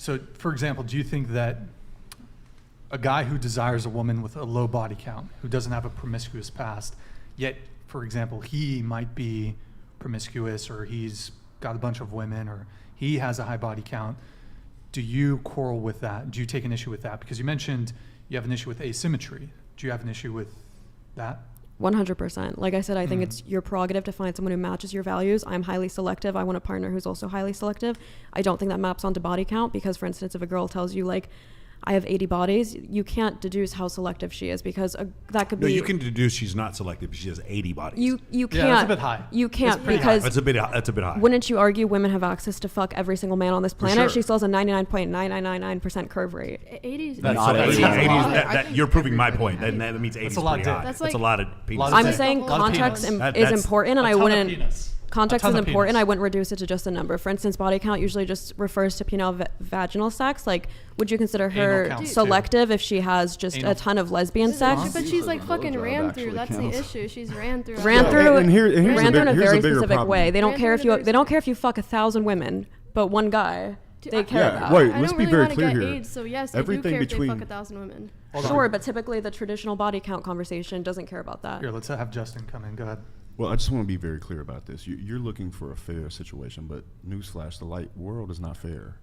So, for example, do you think that a guy who desires a woman with a low body count, who doesn't have a promiscuous past, yet, for example, he might be promiscuous or he's got a bunch of women or he has a high body count, do you quarrel with that? Do you take an issue with that? Because you mentioned you have an issue with asymmetry. Do you have an issue with that? 100%. Like I said, I think it's your prerogative to find someone who matches your values. I'm highly selective. I want a partner who's also highly selective. I don't think that maps onto body count because, for instance, if a girl tells you, like, I have 80 bodies, you can't deduce how selective she is because that could be... No, you can deduce she's not selective because she has 80 bodies. You can't. Yeah, that's a bit high. You can't because... That's a bit high. Wouldn't you argue women have access to fuck every single man on this planet? Sure. She still has a 99.9999% curve rate. 80s. You're proving my point. That means 80 is pretty high. That's a lot of penis. I'm saying context is important, and I wouldn't... Context is important. I wouldn't reduce it to just a number. For instance, body count usually just refers to penile vaginal sex. Like, would you consider her selective if she has just a ton of lesbian sex? But she's like fucking ran through. That's the issue. She's ran through. Ran through in a very specific way. They don't care if you fuck 1,000 women, but one guy. They care about. Wait, let's be very clear here. AIDS, so yes, everything I do care between if they fuck 1,000 women. Sure, but typically the traditional body count conversation doesn't care about that. Here, let's have Justin come in. Go ahead. Well, I just want to be very clear about this. You're looking for a fair situation, but newsflash, the world is not fair.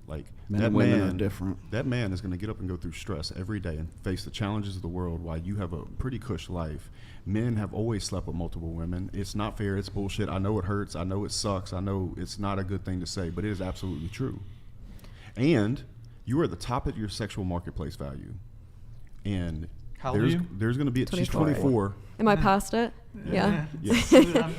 Like, men and women are different. That man is going to get up and go through stress every day and face the challenges of the world while you have a pretty cush life. Men have always slept with multiple women. It's not fair. It's bullshit. I know it hurts. I know it sucks. I know it's not a good thing to say, but it is absolutely true. And you are at the top of your sexual marketplace value. And there's going to be... She's 24. Am I past it? Yeah.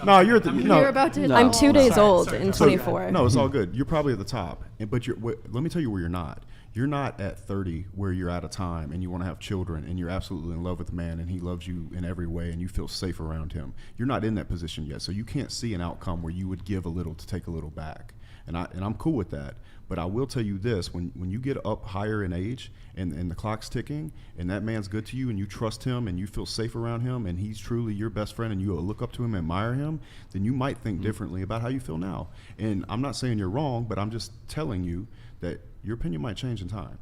No, you're at the... No, you're about to hit I'm 2 days old in 24. No, it's all good. You're probably at the top. But let me tell you where you're not. You're not at 30 where you're out of time and you want to have children and you're absolutely in love with the man and he loves you in every way and you feel safe around him. You're not in that position yet. So you can't see an outcome where you would give a little to take a little back. And I'm cool with that. But I will tell you this, when you get up higher in age and the clock's ticking and that man's good to you and you trust him and you feel safe around him and he's truly your best friend and you look up to him and admire him, then you might think differently about how you feel now. And I'm not saying you're wrong, but I'm just telling you that your opinion might change in time.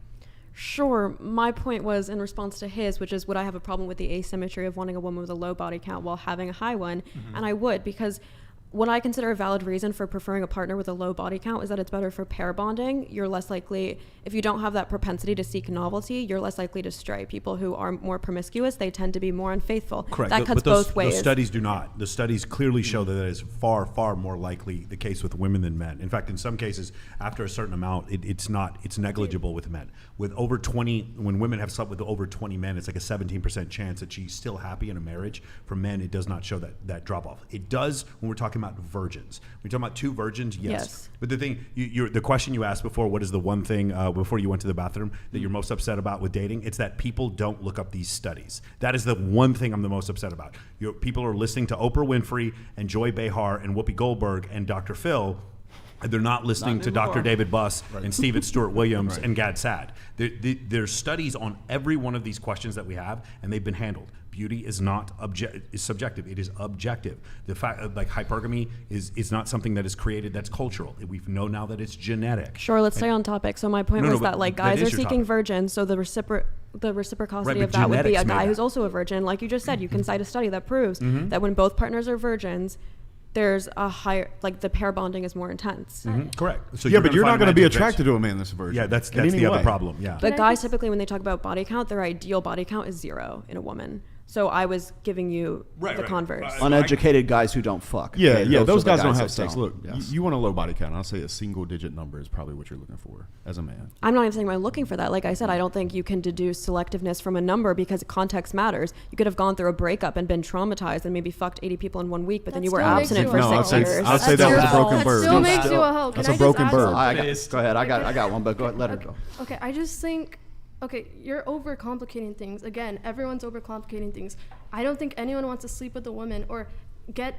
Sure. My point was in response to his, which is, would I have a problem with the asymmetry of wanting a woman with a low body count while having a high one? And I would, because what I consider a valid reason for preferring a partner with a low body count is that it's better for pair bonding. You're less likely, if you don't have that propensity to seek novelty, you're less likely to stray. People who are more promiscuous, they tend to be more unfaithful. Correct. That cuts both ways. Those studies do not. The studies clearly show that is far, far more likely the case with women than men. In fact, in some cases, after a certain amount, it's negligible with men. With over 20, when women have slept with over 20 men, it's like a 17% chance that she's still happy in a marriage. For men, it does not show that drop off. It does when we're talking about virgins. When you're talking about two virgins, yes. But the thing, the question you asked before, what is the one thing before you went to the bathroom that you're most upset about with dating? It's that people don't look up these studies. That is the one thing I'm the most upset about. People are listening to Oprah Winfrey and Joy Behar and Whoopi Goldberg and Dr. Phil. And they're not listening to Dr. David Buss and Stephen Stewart Williams and Gad Saad. There's studies on every one of these questions that we have, and they've been handled. Beauty is not is subjective. It is objective. The fact, like hypergamy, is not something that is created. That's cultural. We know now that it's genetic. Sure. Let's stay on topic. So my point was that like guys are seeking virgins. So the reciprocity of that would be a guy who's also a virgin. Like you just said, you can cite a study that proves that when both partners are virgins, there's a higher, like the pair bonding is more intense. Correct. So but you're not going to be attracted to a man that's a virgin. Yeah, that's the other problem. Yeah. But guys typically, when they talk about body count, their ideal body count is 0 in a woman. So I was giving you the converse. Uneducated guys who don't fuck. Yeah, those guys don't have sex. Look, you want a low body count. I'll say a single-digit number is probably what you're looking for as a man. I'm not even saying I'm looking for that. Like I said, I don't think you can deduce selectiveness from a number because context matters. You could have gone through a breakup and been traumatized and maybe fucked 80 people in 1 week, but then you were abstinent for 6 years. I'll say that was a broken bird. That still makes you a hoe. That's a broken bird. Go ahead. I got one, but go ahead. Let her go. Okay, I just think... Okay, you're overcomplicating things. Again, everyone's overcomplicating things. I don't think anyone wants to sleep with a woman or get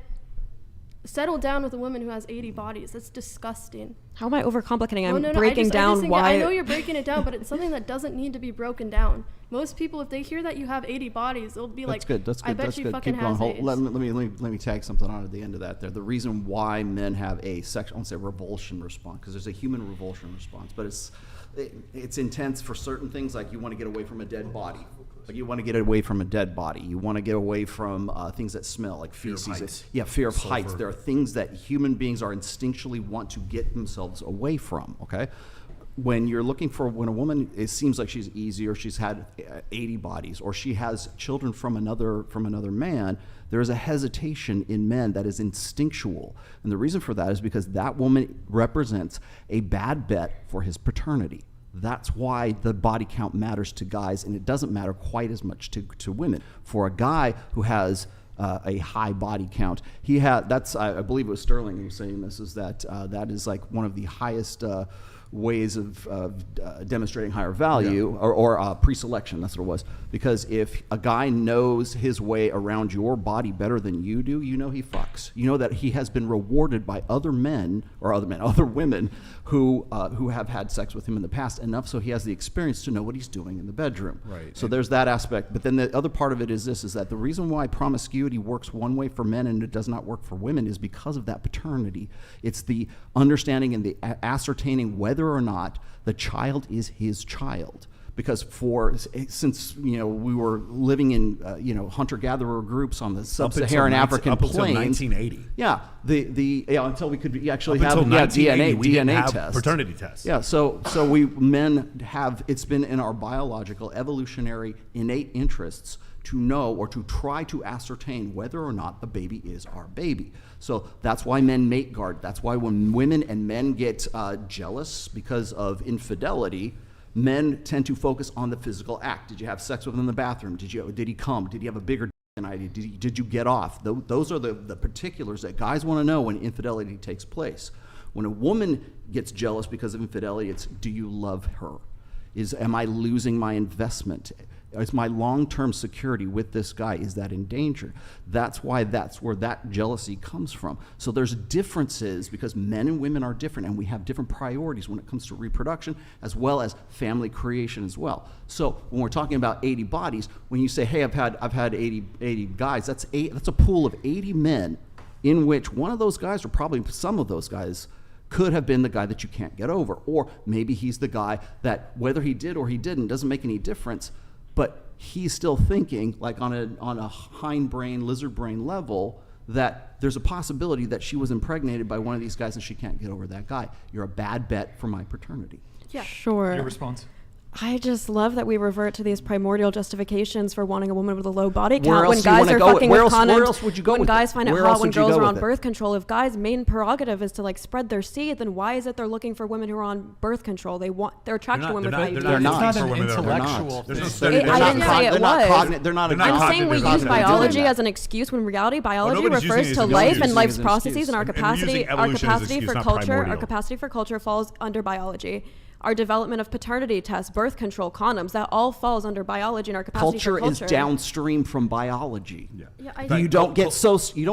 settle down with a woman who has 80 bodies. That's disgusting. How am I overcomplicating? I'm Well, no, breaking I down just think why. I know you're breaking it down, but it's something that doesn't need to be broken down. Most people, if they hear that you have 80 bodies, they'll be That's like, good. That's good. I bet That's she good. fucking Keep going. has AIDS. Let me tag something on at the end of that. There, the reason why men have a sexual, I won't say revulsion response, because there's a human revulsion response, but it's intense for certain things, like you want to get away from a dead body. Like you want to get away from a dead body. You want to get away from things that smell, like Fear of feces. heights. Yeah, fear of heights. Sulfur. There are things that human beings are instinctually want to get themselves away from. Okay. When you're looking for, when a woman, it seems like she's easy, or she's had 80 bodies, or she has children from another man, there is a hesitation in men that is instinctual. And the reason for that is because that woman represents a bad bet for his paternity. That's why the body count matters to guys, and it doesn't matter quite as much to women. For a guy who has a high body count, I believe it was Sterling who was saying this, is that that is like one of the highest ways of demonstrating higher value, or pre-selection. That's what it was. Because if a guy knows his way around your body better than you do, you know he fucks. You know that he has been rewarded by other women who have had sex with him in the past enough so he has the experience to know what he's doing in the bedroom. Right. So there's that aspect. But then the other part of it is this, is that the reason why promiscuity works one way for men and it does not work for women is because of that paternity. It's the understanding and the ascertaining whether or not the child is his child. Because since we were living in hunter-gatherer groups on the sub-Saharan African up until plains, 1980. until we could actually Up have until 1980, we didn't DNA have tests, paternity tests. Yeah, so men have, it's been in our biological, evolutionary, innate interests to know or to try to ascertain whether or not the baby is our baby. So that's why men mate guard. That's why when women and men get jealous because of infidelity, men tend to focus on the physical act. Did you have sex with him in the bathroom? Did he come? Did he have a bigger than I did? Did you get off? Those are the particulars that guys want to know when infidelity takes place. When a woman gets jealous because of infidelity, it's, do you love her? Am I losing my investment? Is my long-term security with this guy, is that in danger? That's where that jealousy comes from. So there's differences because men and women are different, and we have different priorities when it comes to reproduction as well as family creation as well. So when we're talking about 80 bodies, when you say, hey, I've had 80 guys, that's a pool of 80 men in which one of those guys, or probably some of those guys, could have been the guy that you can't get over. Or maybe he's the guy that whether he did or he didn't doesn't make any difference, but he's still thinking, like on a hindbrain, lizard brain level, that there's a possibility that she was impregnated by one of these guys and she can't get over that guy. You're a bad bet for my paternity. Yeah. Sure. Your response? I just love that we revert to these primordial justifications for wanting a woman with a low body Where count else when do you guys wanna are go? fucking Where with else- condoms. where else would you go when with guys it? find it Where hot else when would you girls go are on with it? birth control. If guys' main prerogative is to like spread their seed, then why is it they're looking for women who are on birth control? They're attracted to women with IUDs. They're not. It's not for an women that are not. intellectual There's no thing. study. I didn't say it was. They're not. I'm saying we use cognitive. biology They're as an excuse when in reality biology nobody's using refers it as to an life excuse. and life's Using it as an processes, excuse. and our And you're using capacity, our evolution as an capacity excuse, for not culture, our primordial. capacity for culture falls under biology. Our development of paternity tests, birth control, condoms, that all falls under biology and our capacity Culture for is culture. downstream from biology. Yeah, I You think- don't get you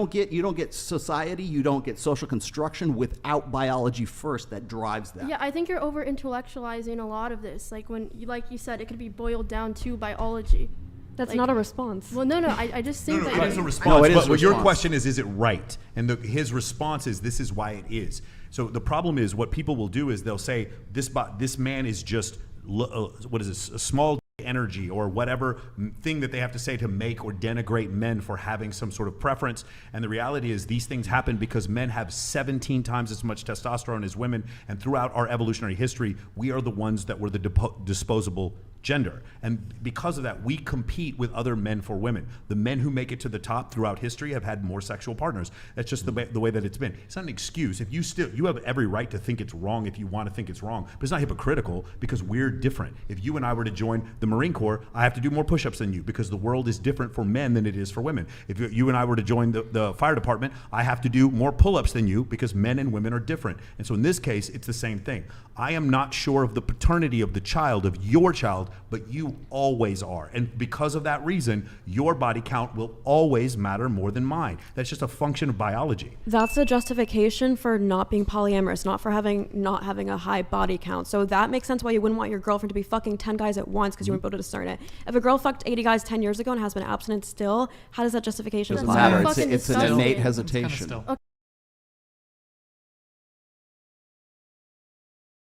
don't get society, you don't get social construction without biology first that drives that. Yeah, I think you're over intellectualizing a lot of this. Like like you said, it could be boiled down to biology. That's Like- not a response. Well, no, I just think that It is a response. No, it is but a what your response. question is it right? And his response is, this is why it is. So the problem is, what people will do is they'll say, this man is just, what is this, a small energy or whatever thing that they have to say to make or denigrate men for having some sort of preference. And the reality is these things happen because men have 17 times as much testosterone as women. And throughout our evolutionary history, we are the ones that were the disposable gender. And because of that, we compete with other men for women. The men who make it to the top throughout history have had more sexual partners. That's just the way that it's been. It's not an excuse. If you have every right to think it's wrong if you want to think it's wrong, but it's not hypocritical because we're different. If you and I were to join the Marine Corps, I have to do more push-ups than you because the world is different for men than it is for women. If you and I were to join the fire department, I have to do more pull-ups than you because men and women are different. And so in this case, it's the same thing. I am not sure of the paternity of the child, of your child, but you always are. And because of that reason, your body count will always matter more than mine. That's just a function of biology. That's a justification for not being polyamorous, not for not having a high body count. So that makes sense why you wouldn't want your girlfriend to be fucking 10 guys at once because you wouldn't be able to discern it. If a girl fucked 80 guys 10 years ago and has been abstinent still, how does that justification Doesn't apply? matter. fucking It's an disgusting. innate It's kinda hesitation. still.